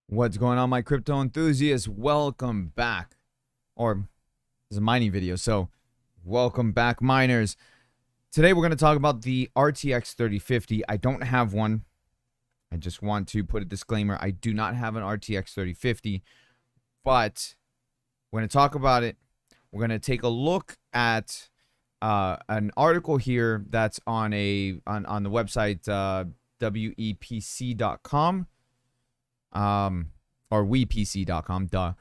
What's going on, my crypto enthusiasts? Welcome back. Or, it's a mining video, so welcome back, miners. Today we're going to talk about the RTX 3050. I don't have one. I just want to put a disclaimer. I do not have an RTX 3050, but we're going to talk about it. We're going to take a look at an article here that's on the website wepc.com. Or wepc.com, duh.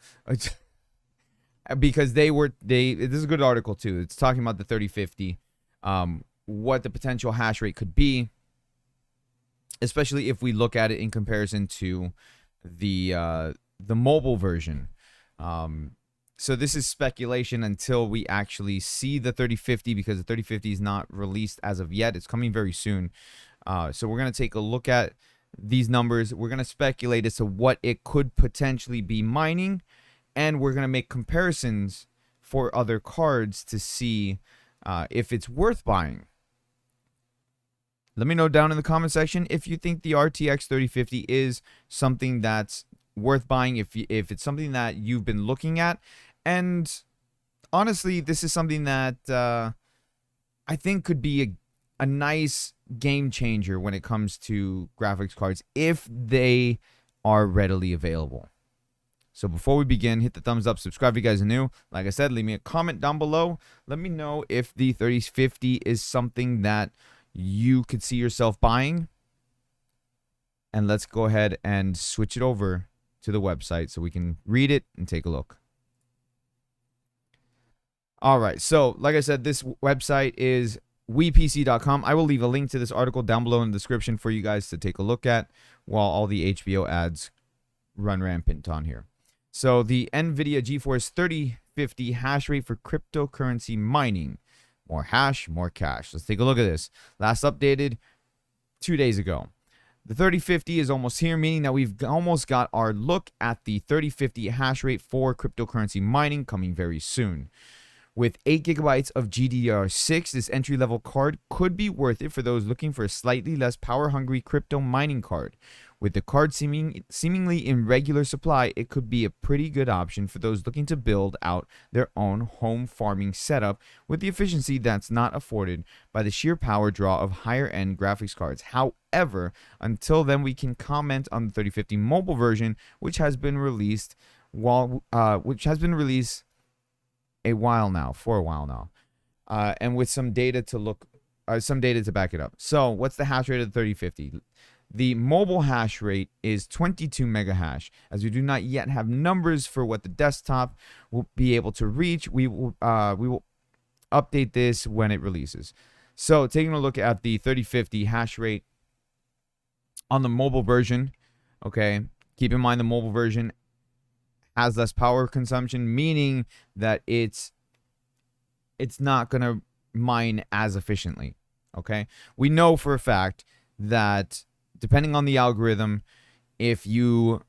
Because this is a good article too. It's talking about the 3050, what the potential hash rate could be, especially if we look at it in comparison to the mobile version. So this is speculation until we actually see the 3050, because the 3050 is not released as of yet. It's coming very soon. So we're going to take a look at these numbers. We're going to speculate as to what it could potentially be mining, and we're going to make comparisons for other cards to see if it's worth buying. Let me know down in the comment section if you think the RTX 3050 is something that's worth buying, if it's something that you've been looking at. And honestly, this is something that I think could be a nice game changer when it comes to graphics cards if they are readily available. So before we begin, hit the thumbs up, subscribe if you guys are new. Like I said, leave me a comment down below. Let me know if the 3050 is something that you could see yourself buying. And let's go ahead and switch it over to the website so we can read it and take a look. All right, so like I said, this website is wepc.com. I will leave a link to this article down below in the description for you guys to take a look at while all the HBO ads run rampant on here. So the NVIDIA GeForce 3050 hash rate for cryptocurrency mining. More hash, more cash. Let's take a look at this. Last updated 2 days ago. The 3050 is almost here, meaning that we've almost got our look at the 3050 hash rate for cryptocurrency mining coming very soon. With 8 gigabytes of GDDR6, this entry-level card could be worth it for those looking for a slightly less power-hungry crypto mining card. With the card seemingly in regular supply, it could be a pretty good option for those looking to build out their own home farming setup with the efficiency that's not afforded by the sheer power draw of higher-end graphics cards. However, until then, we can comment on the 3050 mobile version, which has been released for a while now, and with some data to back it up. So what's the hash rate of the 3050? The mobile hash rate is 22 mega hash. As we do not yet have numbers for what the desktop will be able to reach, we will update this when it releases. So taking a look at the 3050 hash rate on the mobile version, okay, keep in mind the mobile version has less power consumption, meaning that it's not going to mine as efficiently, okay? We know for a fact that depending on the algorithm, if you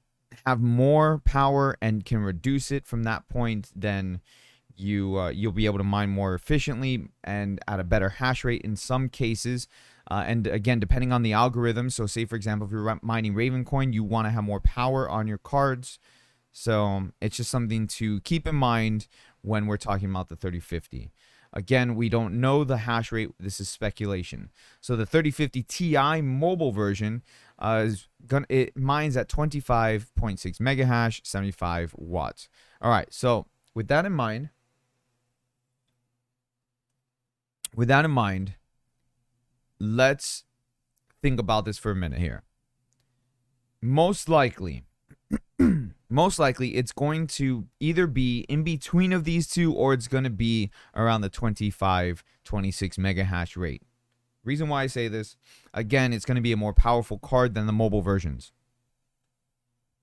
have more power and can reduce it from that point, then you'll be able to mine more efficiently and at a better hash rate in some cases. And again, depending on the algorithm, so say for example, if you're mining Ravencoin, you want to have more power on your cards. So it's just something to keep in mind when we're talking about the 3050. Again, we don't know the hash rate. This is speculation. So the 3050 Ti mobile version it mines at 25.6 mega hash, 75 watts. All right. So with that in mind, let's think about this for a minute here. Most likely it's going to either be in between of these two, or it's going to be around the 26 mega hash rate. Reason why I say this, again, it's going to be a more powerful card than the mobile versions.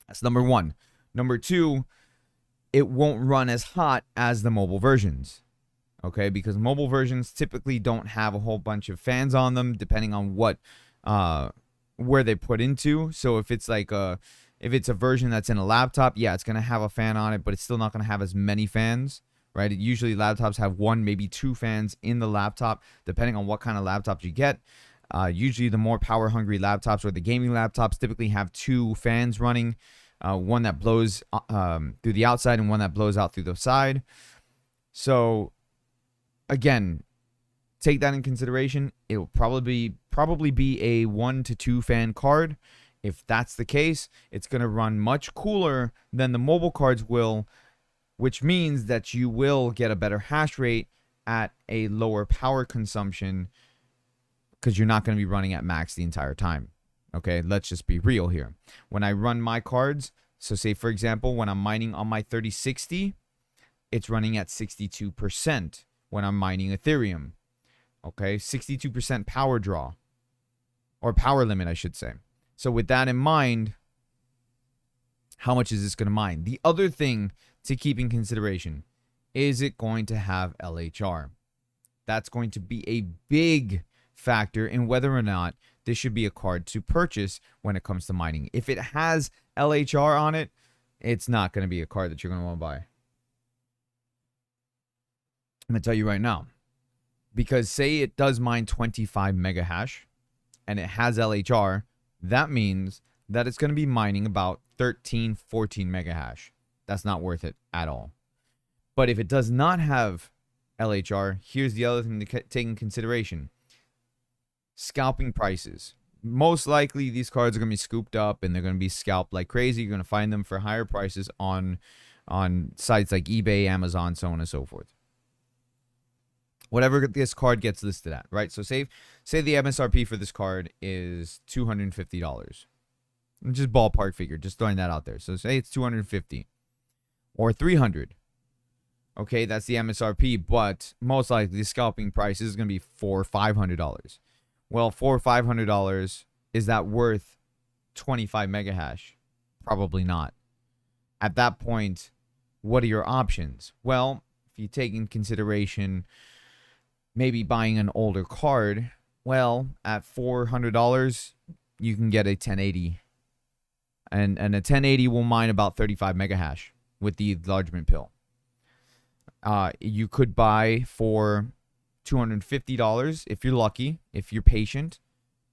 That's number one. Number two, it won't run as hot as the mobile versions. Okay, because mobile versions typically don't have a whole bunch of fans on them, depending on what where they put into. So if it's like if it's a version that's in a laptop, yeah, it's going to have a fan on it, but it's still not going to have as many fans, right? Usually laptops have 1, maybe 2 fans in the laptop, depending on what kind of laptops you get. Usually the more power hungry laptops or the gaming laptops typically have 2 fans running. one that blows through the outside and one that blows out through the side. So again, take that in consideration. It will probably be a 1 to 2 fan card. If that's the case, it's going to run much cooler than the mobile cards will, which means that you will get a better hash rate at a lower power consumption because you're not going to be running at max the entire time. Okay, let's just be real here. When I run my cards, so say for example, when I'm mining on my 3060, it's running at 62% when I'm mining Ethereum. Okay, 62% power draw, or power limit, I should say. So with that in mind, how much is this going to mine? The other thing to keep in consideration, is it going to have LHR? That's going to be a big factor in whether or not this should be a card to purchase when it comes to mining. If it has LHR on it, it's not going to be a card that you're going to want to buy. I'm going to tell you right now. Because say it does mine 25 mega hash and it has LHR, that means that it's going to be mining about 13, 14 mega hash. That's not worth it at all. But if it does not have LHR, here's the other thing to take in consideration. Scalping prices. Most likely these cards are going to be scooped up and they're going to be scalped like crazy. You're going to find them for higher prices on sites like eBay, Amazon, so on and so forth. Whatever this card gets listed at, right? So say the MSRP for this card is $250. Just ballpark figure, just throwing that out there. So say it's $250 or $300. Okay, that's the MSRP, but most likely the scalping price is going to be $400 or $500. Well, $400 or $500, is that worth 25 mega hash? Probably not. At that point, what are your options? Well, if you take in consideration maybe buying an older card, well, at $400, you can get a 1080. And a 1080 will mine about 35 mega hash with the enlargement pill. You could buy for $250 if you're lucky, if you're patient.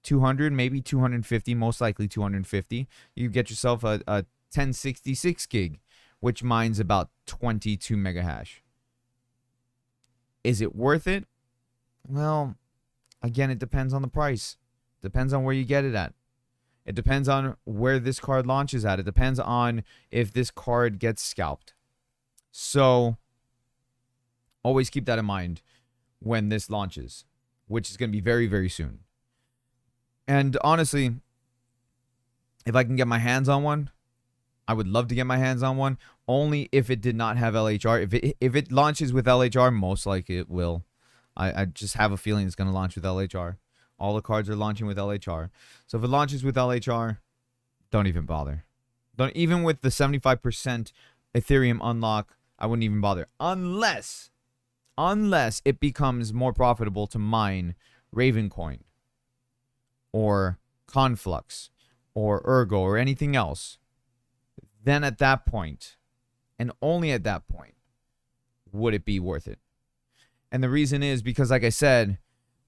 200, maybe 250, most likely 250. You get yourself a 1066 gig, which mines about 22 mega hash. Is it worth it? Well, again, it depends on the price. Depends on where you get it at. It depends on where this card launches at. It depends on if this card gets scalped. So, always keep that in mind when this launches, which is going to be very, very soon. And honestly, if I can get my hands on one, I would love to get my hands on one, only if it did not have LHR. If it launches with LHR, most likely it will. I just have a feeling it's going to launch with LHR. All the cards are launching with LHR. So if it launches with LHR, don't even bother. Don't even with the 75% Ethereum unlock, I wouldn't even bother. Unless it becomes more profitable to mine Ravencoin or Conflux or Ergo or anything else. Then at that point, and only at that point, would it be worth it. And the reason is because, like I said,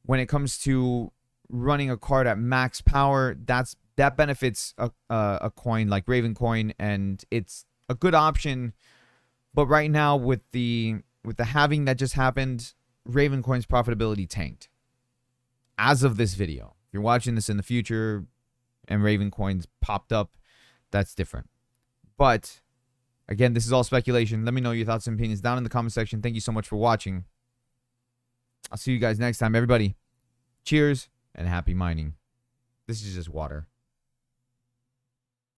when it comes to running a card at max power, that benefits a coin like Ravencoin, and it's a good option. But right now, with the halving that just happened, Ravencoin's profitability tanked. As of this video, if you're watching this in the future and Ravencoin's popped up, that's different. But again, this is all speculation. Let me know your thoughts and opinions down in the comment section. Thank you so much for watching. I'll see you guys next time. Everybody, cheers and happy mining. This is just water.